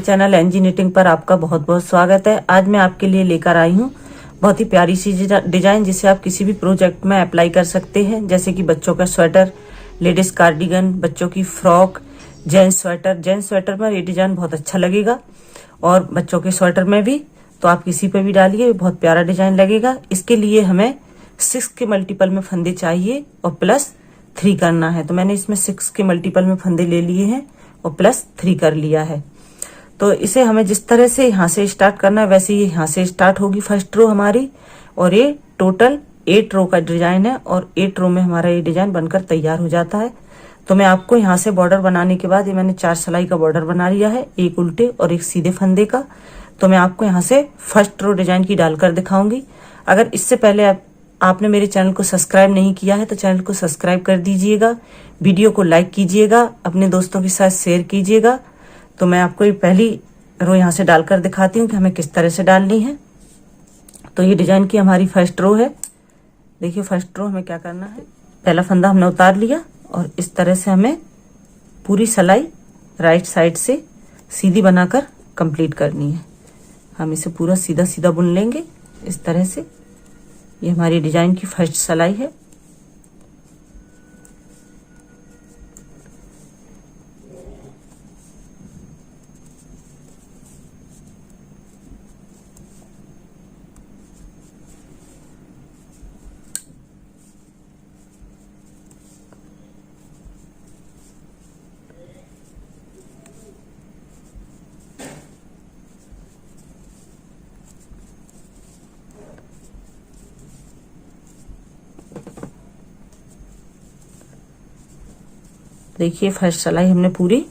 मेरे channel NG knitting पर आपका बहुत बहुत स्वागत है। आज मैं आपके लिए लेकर आई हूँ बहुत ही प्यारी सी डिजाइन जिसे आप किसी भी प्रोजेक्ट में अप्लाई कर सकते हैं, जैसे कि बच्चों का स्वेटर, लेडीज कार्डिगन, बच्चों की frock, gents sweater. Gents sweater में ये डिजाइन बहुत अच्छा लगेगा और बच्चों के स्वेटर में भी, तो आप किसी पे भी डालिए, बहुत प्यारा डिजाइन लगेगा। इसके लिए हमें 6 के मल्टीपल में फंदे चाहिए और +3 करना है। तो मैंने इसमें 6 के मल्टीपल में फंदे ले लिए हैं और +3 कर लिया है। तो इसे हमें जिस तरह से यहाँ से स्टार्ट करना है वैसे ये यहाँ से स्टार्ट होगी फर्स्ट रो हमारी, और ये टोटल 8 रो का डिजाइन है और 8 रो में हमारा ये डिजाइन बनकर तैयार हो जाता है। तो मैं आपको यहाँ से बॉर्डर बनाने के बाद, ये मैंने 4 सिलाई का बॉर्डर बना लिया है, एक उल्टे और एक सीधे फंदे का। तो मैं आपको यहाँ से फर्स्ट रो डिजाइन की डालकर दिखाऊंगी। अगर इससे पहले आपने मेरे चैनल को सब्सक्राइब नहीं किया है तो चैनल को सब्सक्राइब कर दीजिएगा, वीडियो को लाइक कीजिएगा, अपने दोस्तों के साथ शेयर कीजिएगा। तो मैं आपको ये पहली रो यहाँ से डालकर दिखाती हूँ कि हमें किस तरह से डालनी है। तो ये डिजाइन की हमारी फर्स्ट रो है। देखिए फर्स्ट रो हमें क्या करना है, पहला फंदा हमने उतार लिया और इस तरह से हमें पूरी सिलाई राइट साइड से सीधी बनाकर कंप्लीट करनी है। हम इसे पूरा सीधा सीधा बुन लेंगे इस तरह से। ये हमारी डिजाइन की फर्स्ट सिलाई है। देखिए फर्स्ट सिलाई हमने पूरी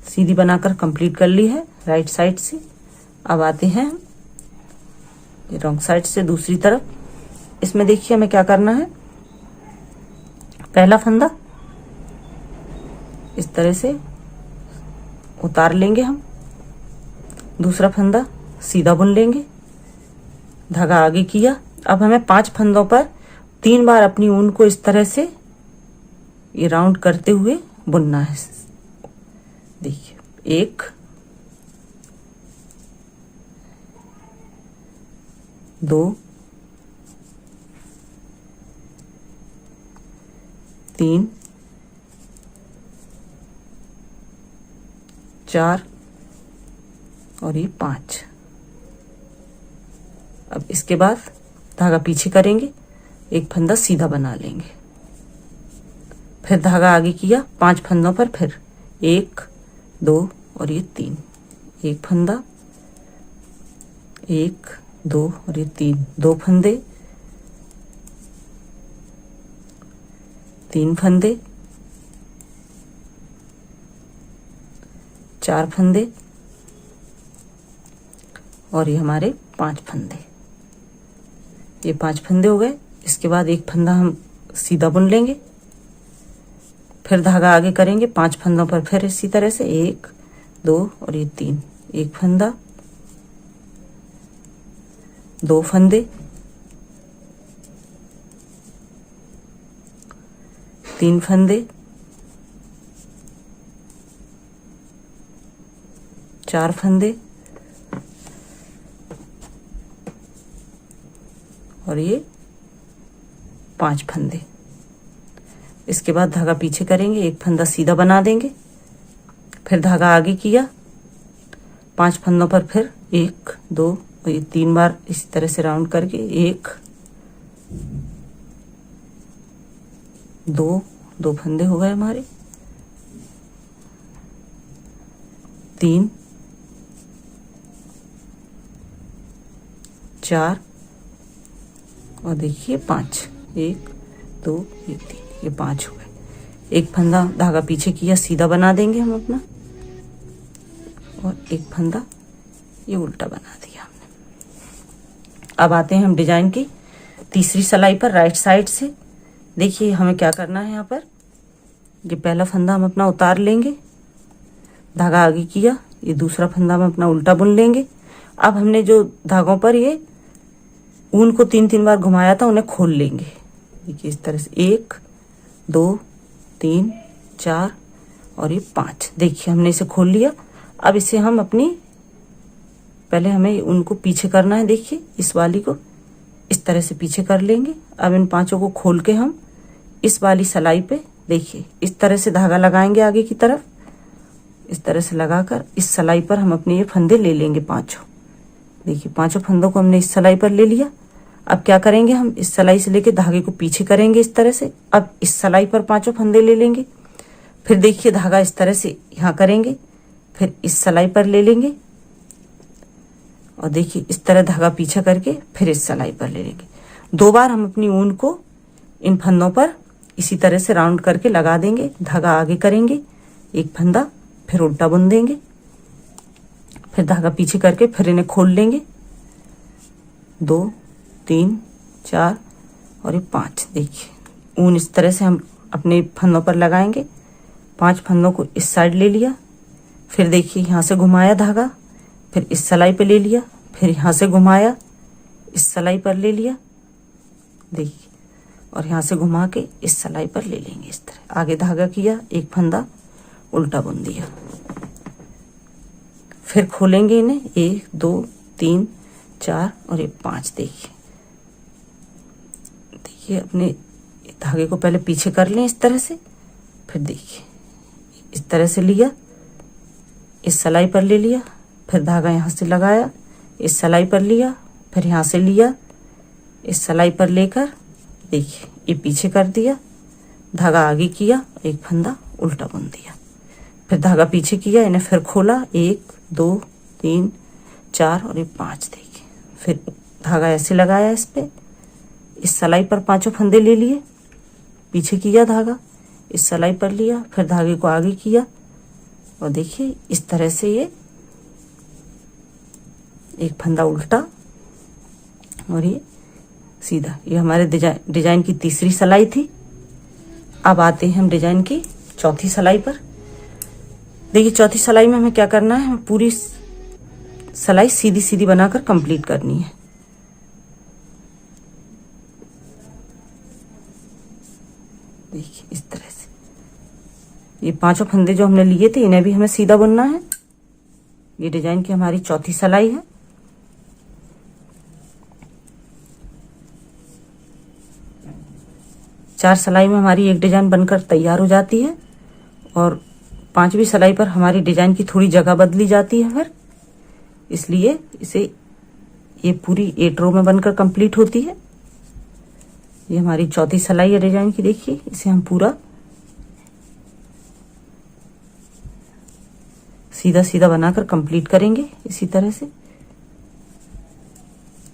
सीधी बनाकर कंप्लीट कर ली है राइट साइड से। अब आते हैं ये रॉन्ग साइड से दूसरी तरफ। इसमें देखिए हमें क्या करना है, पहला फंदा इस तरह से उतार लेंगे हम, दूसरा फंदा सीधा बुन लेंगे, धागा आगे किया। अब हमें 5 फंदों पर 3 बार अपनी ऊन को इस तरह से ये राउंड करते हुए बुनना है। देखिए 1 2 3 4 और ये 5। अब इसके बाद धागा पीछे करेंगे, एक फंदा सीधा बना लेंगे, फिर धागा आगे किया 5 फंदों पर, फिर 1 2 और ये 3, एक फंदा 1 2 और ये 3, 2 फंदे, 3 फंदे, 4 फंदे और ये हमारे 5 फंदे। ये 5 फंदे हो गए। इसके बाद एक फंदा हम सीधा बुन लेंगे, फिर धागा आगे करेंगे 5 फंदों पर, फिर इसी तरह से 1 2 और ये 3, एक फंदा, 2 फंदे, 3 फंदे, 4 फंदे और ये 5 फंदे। इसके बाद धागा पीछे करेंगे, एक फंदा सीधा बना देंगे, फिर धागा आगे किया 5 फंदों पर, फिर 1 2 और ये 3 बार इसी तरह से राउंड करके 1 2, 2 फंदे हो गए हमारे, 3 4 और देखिए 5, 1 2 ये 3, ये 5 हो गए। एक फंदा धागा पीछे किया, सीधा बना देंगे हम अपना, और एक फंदा ये उल्टा बना दिया हमने। अब आते हैं हम डिजाइन की तीसरी सिलाई पर राइट साइड से। देखिए हमें क्या करना है, यहाँ पर ये पहला फंदा हम अपना उतार लेंगे, धागा आगे किया, ये दूसरा फंदा हम अपना उल्टा बुन लेंगे। अब हमने जो धागों पर ये ऊन को 3-3 बार घुमाया था उन्हें खोल लेंगे। देखिए इस तरह से 1 2 3 4 और ये 5। देखिए हमने इसे खोल लिया। अब इसे हम अपनी पहले हमें उनको पीछे करना है। देखिए इस वाली को इस तरह से पीछे कर लेंगे। अब इन 5 को खोल के हम इस वाली सलाई पे देखिए इस तरह से धागा लगाएंगे आगे की तरफ। इस तरह से लगाकर इस सलाई पर हम अपने ये फंदे ले लेंगे 5। देखिए 5 फंदों को हमने इस सलाई पर ले लिया। अब क्या करेंगे, हम इस सलाई से लेके धागे को पीछे करेंगे इस तरह से। अब इस सलाई पर 5 फंदे ले लेंगे। फिर देखिए धागा इस तरह से यहाँ करेंगे, फिर इस सलाई पर ले लेंगे और देखिए इस तरह धागा पीछे करके फिर इस सलाई पर ले लेंगे। 2 बार हम अपनी ऊन को इन फंदों पर इसी तरह से राउंड करके लगा देंगे। धागा आगे करेंगे, एक फंदा, फिर उल्टा बुन देंगे, फिर धागा पीछे करके फिर इन्हें खोल लेंगे। 2 3 4 और ये 5। देखिए ऊन इस तरह से हम अपने फंदों पर लगाएंगे। 5 फंदों को इस साइड ले लिया, फिर देखिए यहाँ से घुमाया धागा, फिर इस सलाई पे ले लिया, फिर यहाँ से घुमाया, इस सलाई पर ले लिया। देखिए और यहाँ से घुमा के इस सलाई पर ले लेंगे इस तरह। आगे धागा किया, एक फंदा, उल्टा बुन दिया, फिर खोलेंगे इन्हें। 1 2 3 4 और ये 5। देखिए अपने धागे को पहले पीछे कर लें इस तरह से, फिर देखिए इस तरह से लिया, इस सलाई पर ले लिया, फिर धागा यहाँ से लगाया, इस सलाई पर लिया, फिर यहाँ से लिया, इस सलाई पर लेकर देखिए ये पीछे कर दिया, धागा आगे किया, एक फंदा, उल्टा बुन दिया, फिर धागा पीछे किया, इन्हें फिर खोला। 1 2 3 4 और ये 5। देखिए फिर धागा ऐसे लगाया इस पे, इस सलाई पर 5 फंदे ले लिए, पीछे किया धागा, इस सलाई पर लिया, फिर धागे को आगे किया और देखिए इस तरह से ये एक फंदा उल्टा और ये सीधा। ये हमारे डिजाइन की तीसरी सलाई थी। अब आते हैं हम डिजाइन की चौथी सलाई पर। देखिए चौथी सलाई में हमें क्या करना है, हमें पूरी सलाई सीधी सीधी बनाकर कंप्लीट करनी है। देखिए इस तरह से ये 5 फंदे जो हमने लिए थे इन्हें भी हमें सीधा बुनना है। ये डिजाइन की हमारी चौथी सलाई है। चार सलाई में हमारी एक डिजाइन बनकर तैयार हो जाती है और 5वीं सलाई पर हमारी डिजाइन की थोड़ी जगह बदली जाती है। फिर इसलिए इसे ये पूरी 8 रो में बनकर कंप्लीट होती है। ये हमारी चौथी सलाई है डिजाइन की। देखिए इसे हम पूरा सीधा सीधा बनाकर कंप्लीट करेंगे इसी तरह से।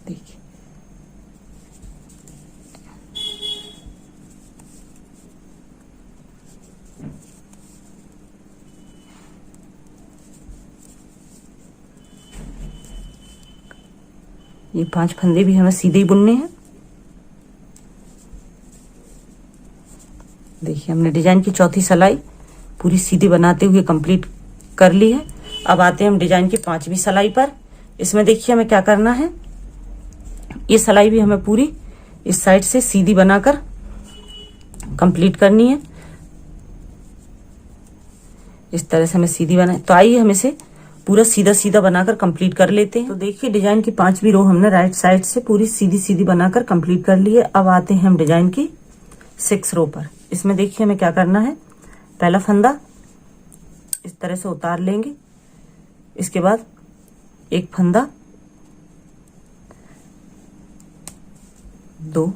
देखिए ये 5 फंदे भी हमें सीधे ही बुनने हैं। देखिए हमने डिजाइन की चौथी सलाई पूरी सीधी बनाते हुए कंप्लीट कर ली है। अब आते हैं हम डिजाइन की 5वीं सलाई पर। इसमें देखिए हमें क्या करना है, ये सलाई भी हमें पूरी इस साइड से सीधी बनाकर कंप्लीट करनी है। इस तरह से हमें सीधी बनाए। तो आइए हम इसे पूरा सीधा सीधा बनाकर कंप्लीट कर लेते हैं। तो देखिए डिजाइन की 5वीं रो हमने राइट साइड से पूरी सीधी सीधी बनाकर कंप्लीट कर ली है। अब आते हैं हम डिजाइन की 6 रो पर। इसमें देखिए हमें क्या करना है, पहला फंदा इस तरह से उतार लेंगे, इसके बाद एक फंदा, 2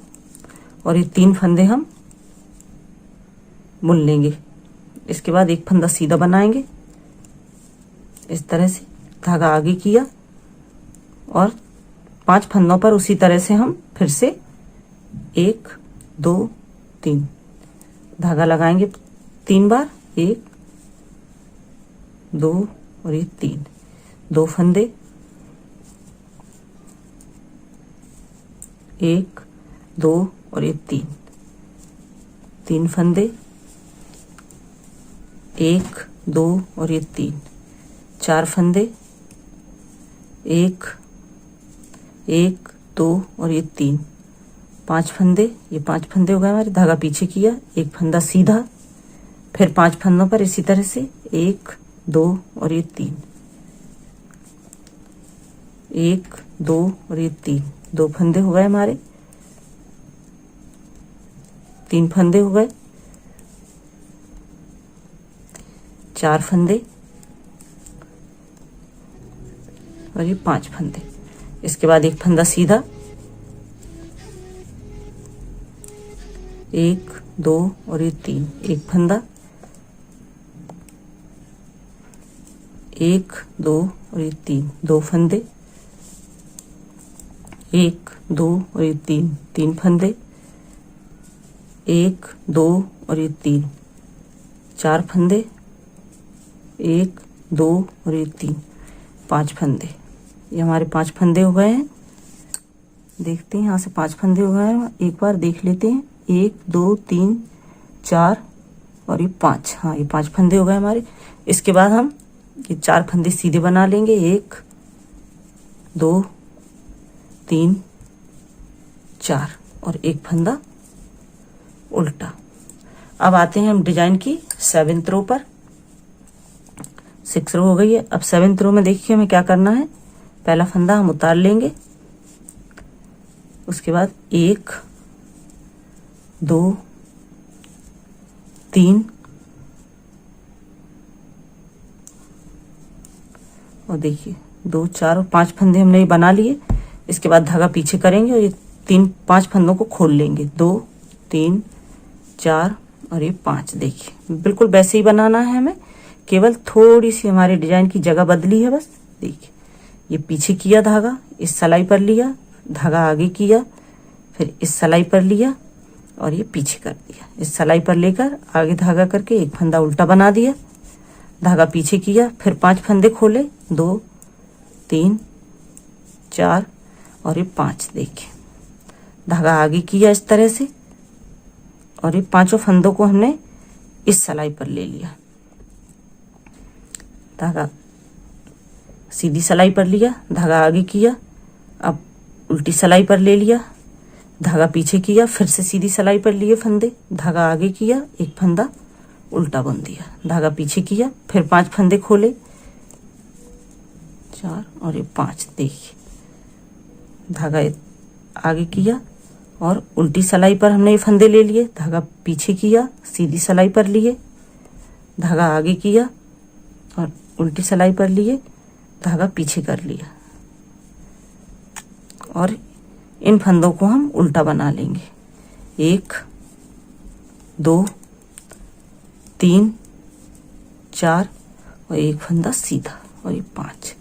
और ये 3 फंदे हम बुन लेंगे। इसके बाद एक फंदा सीधा बनाएंगे इस तरह से, धागा आगे किया और 5 फंदों पर उसी तरह से हम फिर से 1 2 3 धागा लगाएंगे 3 बार, 1 2 और ये 3, 2 फंदे, 1 2 और ये 3, 3 फंदे, 1 2 और ये 3, 4 फंदे, 1 1 2 और ये 3, 5 फंदे। ये 5 फंदे हो गए हमारे। धागा पीछे किया, एक फंदा सीधा, फिर 5 फंदों पर इसी तरह से 1 2 और ये 3, 1 2 और ये 3, 2 फंदे हो गए हमारे, 3 फंदे हो गए, 4 फंदे और ये 5 फंदे। इसके बाद एक फंदा सीधा, 1 2 और ये 3, एक फंदा, 1 2 और ये 3, 2 फंदे, 1 2 और ये 3, 3 फंदे, 1 2 और ये 3, 4 फंदे, 1 2 और ये 3, 5 फंदे। ये हमारे 5 फंदे हो गए हैं। देखते हैं यहाँ से 5 फंदे हो गए हैं, एक बार देख लेते हैं। 1 2 3 4 और ये 5, हाँ ये 5 फंदे हो गए हमारे। इसके बाद हम ये 4 फंदे सीधे बना लेंगे, 1 2 3 4 और एक फंदा उल्टा। अब आते हैं हम डिजाइन की 7th रो पर। 6 रो हो गई है। अब 7th रो में देखिए हमें क्या करना है। पहला फंदा हम उतार लेंगे, उसके बाद 1 2 3 और देखिए 2 4 और 5 फंदे हमने ये बना लिए। इसके बाद धागा पीछे करेंगे और ये 5 फंदों को खोल लेंगे, 2 3 4 और ये 5। देखिए बिल्कुल वैसे ही बनाना है हमें, केवल थोड़ी सी हमारी डिजाइन की जगह बदली है बस। देखिए ये पीछे किया धागा, इस सलाई पर लिया, धागा आगे किया, फिर इस सलाई पर लिया और ये पीछे कर दिया। इस सलाई पर लेकर आगे धागा करके एक फंदा उल्टा बना दिया, धागा पीछे किया, फिर 5 फंदे खोले, 2 3 4 और ये 5। देखिए धागा आगे किया इस तरह से और ये 5 फंदों को हमने इस सलाई पर ले लिया, धागा सीधी सलाई पर लिया, धागा आगे किया, अब उल्टी सलाई पर ले लिया, धागा पीछे किया, फिर से सीधी सलाई पर लिए फंदे, धागा आगे किया, एक फंदा उल्टा बुन दिया, धागा पीछे किया, फिर 5 फंदे खोले, 4 और ये 5। देखिए धागा आगे किया और उल्टी सलाई पर हमने ये फंदे ले लिए, धागा पीछे किया, सीधी सलाई पर लिए, धागा आगे किया और उल्टी सलाई पर लिए, धागा पीछे कर लिया और इन फंदों को हम उल्टा बना लेंगे। 1 2 3 4 और एक फंदा सीधा और ये 5।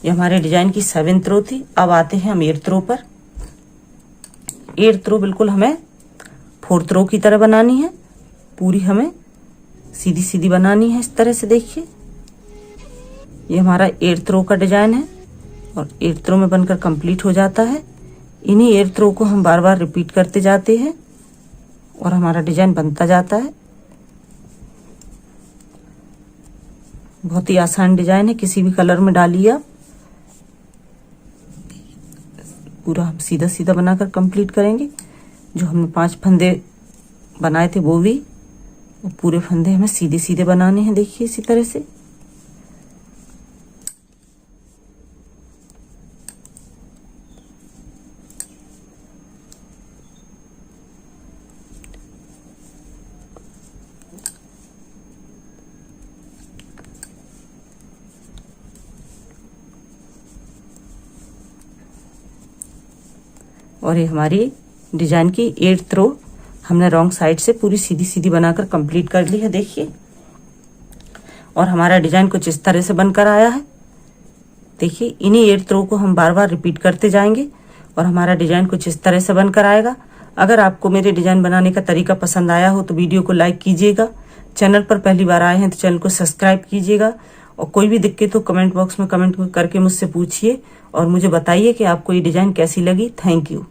ये हमारे डिजाइन की 7th रो थी। अब आते हैं हम 8th रो पर। 8th रो बिल्कुल हमें 4th रो की तरह बनानी है, पूरी हमें सीधी सीधी बनानी है इस तरह से। देखिए ये हमारा 8th रो का डिजाइन है और 8th रो में बनकर कंप्लीट हो जाता है। इन्हीं 8th रो को हम बार बार रिपीट करते जाते हैं और हमारा डिजाइन बनता जाता है। बहुत ही आसान डिजाइन है, किसी भी कलर में डालिए आप। पूरा हम सीधा सीधा बनाकर कंप्लीट करेंगे। जो हमने 5 फंदे बनाए थे वो भी, वो पूरे फंदे हमें सीधे सीधे बनाने हैं। देखिए इसी तरह से। और ये हमारी डिजाइन की 8th रो हमने रॉन्ग साइड से पूरी सीधी सीधी बनाकर कंप्लीट कर ली है। देखिए और हमारा डिजाइन कुछ इस तरह से बनकर आया है। देखिए इन्हीं 8th रो को हम बार बार रिपीट करते जाएंगे और हमारा डिजाइन कुछ इस तरह से बनकर आएगा। अगर आपको मेरे डिजाइन बनाने का तरीका पसंद आया हो तो वीडियो को लाइक कीजिएगा। चैनल पर पहली बार आए हैं तो चैनल को सब्सक्राइब कीजिएगा और कोई भी दिक्कत हो कमेंट बॉक्स में कमेंट करके मुझसे पूछिए और मुझे बताइए कि आपको ये डिजाइन कैसी लगी। Thank you.